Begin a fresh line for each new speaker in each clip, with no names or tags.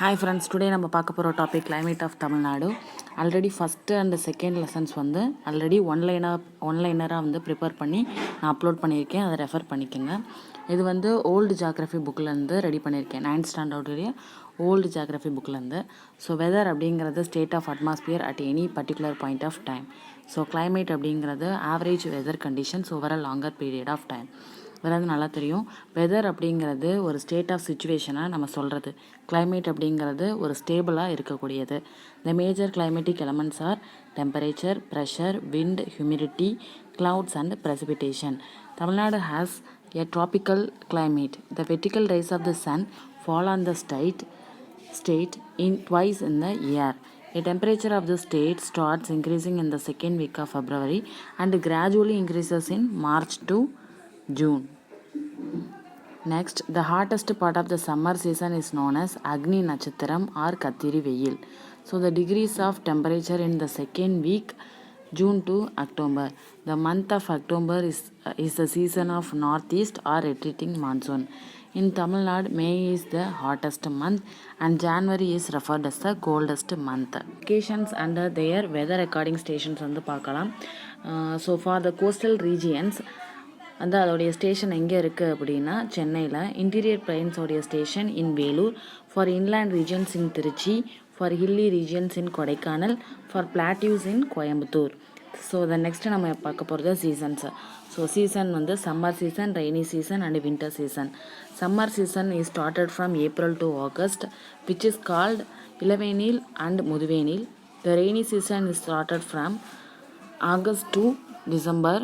Hi friends, today நம்ம பார்க்க போகிற topic climate of Tamil Nadu. Already first and second lessons வந்து already ஒன்லைனராக வந்து ப்ரிப்பேர் பண்ணி நான் அப்லோட் பண்ணியிருக்கேன். அதை ரெஃபர் பண்ணிக்கோங்க. இது வந்து ஓல்டு ஜியாகிரஃபி புக்கிலேருந்து ரெடி பண்ணியிருக்கேன். 9th ஸ்டாண்டர்டுடைய ஓல்டு ஜியாகிரஃபி புக்கிலேருந்து. ஸோ வெதர் அப்படிங்கிறது state of atmosphere at any particular point of time. So climate அப்படிங்கிறது average weather conditions over a longer period of time. அதாவது நல்லா தெரியும். வெதர் அப்படிங்கிறது ஒரு ஸ்டேட் ஆஃப் சுச்சுவேஷனை நம்ம சொல்கிறது. கிளைமேட் அப்படிங்கிறது ஒரு ஸ்டேபிளாக இருக்கக்கூடியது. The major climatic elements R temperature, pressure, wind, humidity, clouds and precipitation. Tamil Nadu has a tropical climate. The vertical rays of the sun fall on the state in twice in the year. The temperature of the state starts increasing in the second week of February and gradually increases in March to June. Next, the hottest part of the summer season is known as Agni Nakshatram or Kathiri Veyil. So the degrees of temperature in the second week, June to October. The month of October is the season of northeast or retreating monsoon. In Tamil Nadu, May is the hottest month and January is referred as the coldest month. Locations under their weather recording stations வந்து பார்க்கலாம். So for the coastal regions, வந்து அதோடைய station எங்கே இருக்குது அப்படின்னா சென்னையில். Interior பிளைன்ஸோடைய station in Vellore. For inland regions in Trichy. For hilly regions in Kodaikanal. For plateaus in Coimbatore. So the next நம்ம பார்க்க போகிறது சீசன்ஸு. ஸோ சீசன் வந்து summer season, rainy season and winter season. Summer season is started from April to August which is called இளவேனில் and முதுவேனில். The rainy season is started from August to December,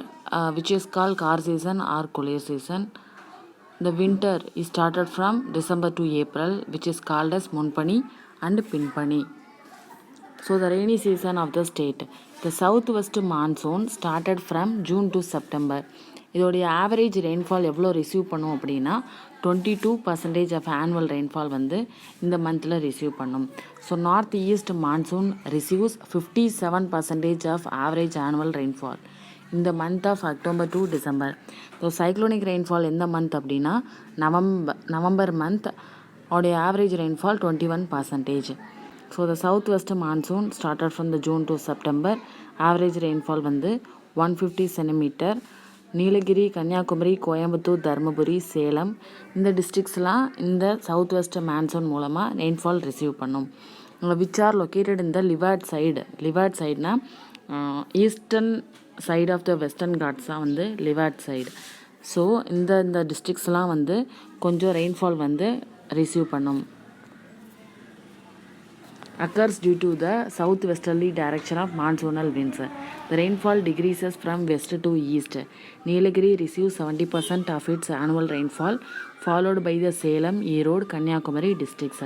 which is called car season or cooler season. The winter is started from December to April, which is called as Munpani and Pinpani. So the rainy season of the state. The southwest monsoon started from June to September. இதோடைய average rainfall எவ்வளோ receive பண்ணும் அப்படின்னா 22% of annual rainfall வந்து இந்த மந்தில் receive பண்ணும். So north east monsoon receives 57% of average annual rainfall இந்த month of October to December. So cyclonic rainfall எந்த மந்த் அப்படின்னா நவம்பர் மந்த் உடைய average rainfall 21%. So the south west monsoon started from the June to September. Average rainfall வந்து 150 centimetre. Nilgiris, Kanyakumari, Coimbatore, Dharmapuri, Salem இந்த டிஸ்ட்ரிக்ஸ்லாம் இந்த south west monsoon மூலமாக rainfall receive பண்ணும். Which are located in the leeward side. லிவார்ட் சைடுனா eastern side of the Western Ghats தான் வந்து லிவார்ட் side. So இந்த டிஸ்ட்ரிக்ஸ்லாம் வந்து கொஞ்சம் ரெயின்ஃபால் வந்து ரிசீவ் பண்ணும். Occurs due to the southwesterly direction of monsoonal winds. The rainfall decreases from west to east. Nilagiri receives 70% of its annual rainfall, followed by the Salem, Erode, Kanyakumari districts.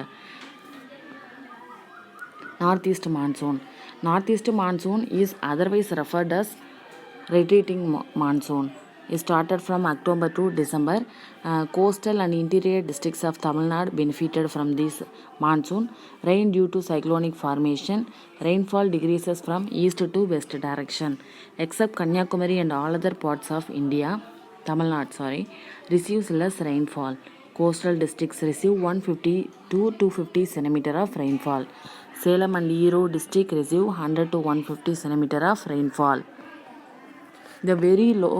Northeast monsoon. Northeast monsoon is otherwise referred as retreating monsoon. It started from October to December. Coastal and interior districts of Tamil Nadu benefited from this monsoon. Rain due to cyclonic formation. Rainfall decreases from east to west direction. Except Kanyakumari and all other parts of India, Tamil Nadu, receives less rainfall. Coastal districts receive 150 to 250 centimeter of rainfall. Salem and Erode district receive 100 to 150 centimeter of rainfall. The very low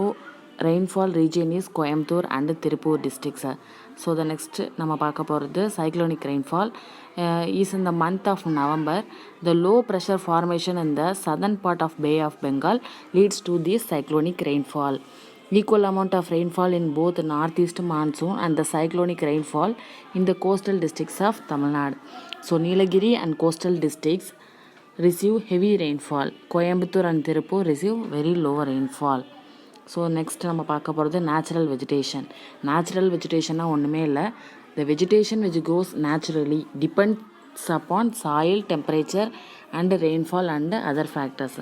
rainfall region is Coimbatore and Tirupur districts. So the next நம்ம பார்க்க போகிறது cyclonic rainfall is in the month of November. The low pressure formation in the southern part of Bay of Bengal leads to this cyclonic rainfall. Equal amount of rainfall in both northeast monsoon and the cyclonic rainfall in the coastal districts of Tamil Nadu. So Nilagiri and coastal districts receive heavy rainfall. Coimbatore and Tirupur receive very low rainfall. So next நம்ம பார்க்க போகிறது natural vegetation. Natural வெஜிடேஷன்னா ஒன்றுமே இல்லை. The vegetation which goes naturally depends upon soil, temperature and rainfall and other factors.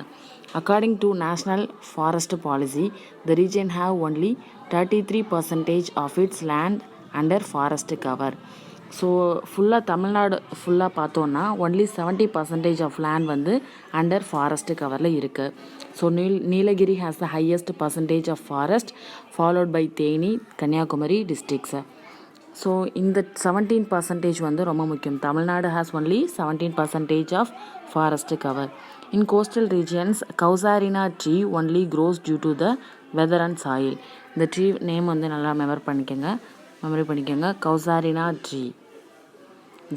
According to national forest policy, the region have only 33% of its land under forest cover. So ஃபுல்லாக தமிழ்நாடு ஃபுல்லாக பார்த்தோன்னா only 70% of land வந்து under forest கவரில் இருக்குது. So Nilgiris has the highest percentage of forest, followed by Theni, Kanyakumari districts. So இந்த 17% வந்து ரொம்ப முக்கியம். Tamil Nadu has only 17% of forest cover. In coastal regions, Causarina tree only grows due to the weather and soil. இந்த tree name வந்து நல்லா memory பண்ணிக்கோங்க. Causarina tree.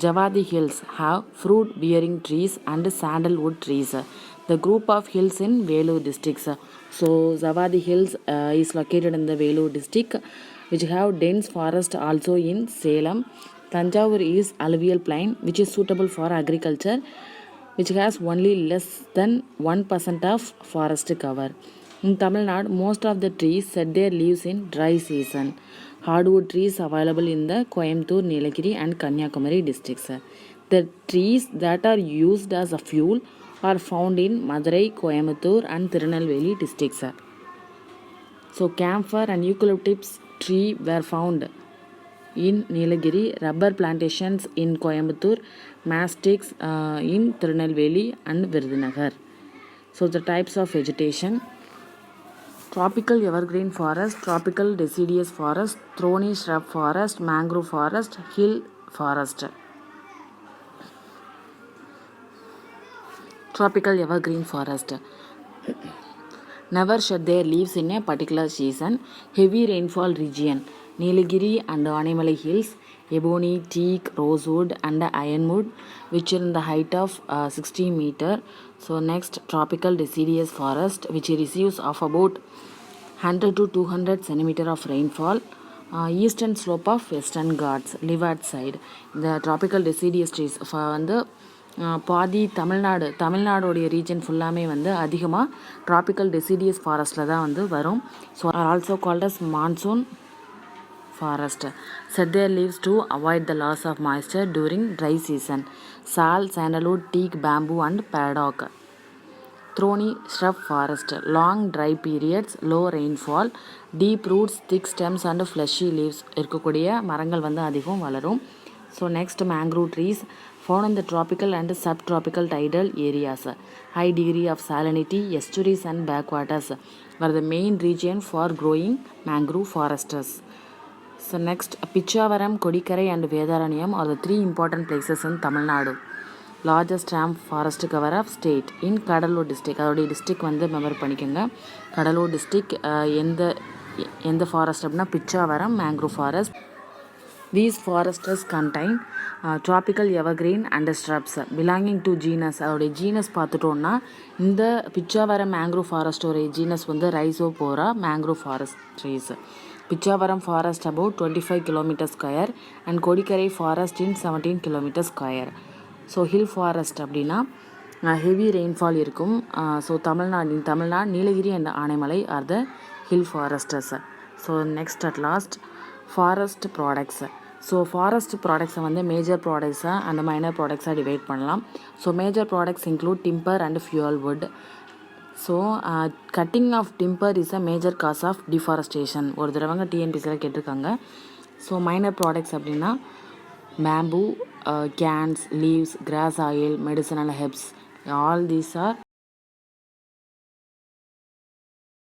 Javadi Hills have fruit-bearing trees and sandalwood trees. The group of hills in Vellore districts. So Javadi Hills is located in the Vellore district, which have dense forest also in Salem. Tanjavur is alluvial plain, which is suitable for agriculture, which has only less than 1% of forest cover. In Tamil Nadu, most of the trees shed their leaves in dry season. Hardwood trees available in the Coimbatore, Nilagiri and Kanyakumari districts. The trees that are used as a fuel are found in Madurai, Coimbatore and Tirunelveli districts. So camphor and eucalyptus tree were found in Nilagiri, rubber plantations in Coimbatore, mastics in Tirunelveli and Virudhunagar. So the types of vegetation: tropical evergreen forest, tropical deciduous forest, thorny shrub forest, mangrove forest, hill forest. Tropical evergreen forest never shed their leaves in a particular season. Heavy rainfall region: Nilagiri and Animalai hills, ebony, teak, rosewood and ironwood, which are in the height of 60 meter. So next, tropical deciduous forest, which receives of about 100 to 200 centimeter of rainfall. Eastern slope of Western Ghats, leeward side. The tropical deciduous trees வந்து பாதி தமிழ்நாடோடைய region ஃபுல்லாமே வந்து அதிகமாக tropical deciduous ஃபாரஸ்ட்டில் தான் வந்து வரும். So are also called as monsoon forest. Set their leaves to avoid the loss of moisture during dry season. Sal, sandalwood, teak, bamboo and paddock. Thorny shrub forest, long dry periods, low rainfall, deep roots, thick stems and fleshy leaves இருக்கக்கூடிய மரங்கள் வந்து அதிகம் வளரும். So next, mangrove trees found in the tropical and subtropical tidal areas. High degree of salinity, estuaries and backwaters were the main region for growing mangrove forests. So next, Pichavaram, Kodikarai and Vedaranyam are the three important places in Tamil Nadu. Largest ramp forest cover of state in Kadalur district. அதோடைய district வந்து memory பண்ணிக்கோங்க. Cuddalore district எந்த forest அப்படின்னா Pichavaram mangrove forest. These forests contain tropical evergreen and shrubs belonging to genus. அதோடைய genus பார்த்துட்டோன்னா இந்த Pichavaram mangrove ஃபாரஸ்டோடைய genus வந்து Rhizophora mangrove forest trees. Pichavaram forest about 25 km square and Kodikarai forest in 17 km square. So hill forest அப்படின்னா heavy rainfall இருக்கும். So Tamil Nadu Nilgiris and Anaimalai are the hill forests. So next at last, forest products. So forest ப்ராடக்ட்ஸை வந்து major ப்ராடக்ட்ஸாக and minor ப்ராடக்ட்ஸாக divide பண்ணலாம். So major products include timber and fuel wood. So cutting of timber is a major cause of deforestation. ஒரு தடவைங்க டிஎன்பிசியில் கேட்டிருக்காங்க. So minor products அப்படின்னா bamboo, cans, leaves, grass oil, medicinal herbs, all these are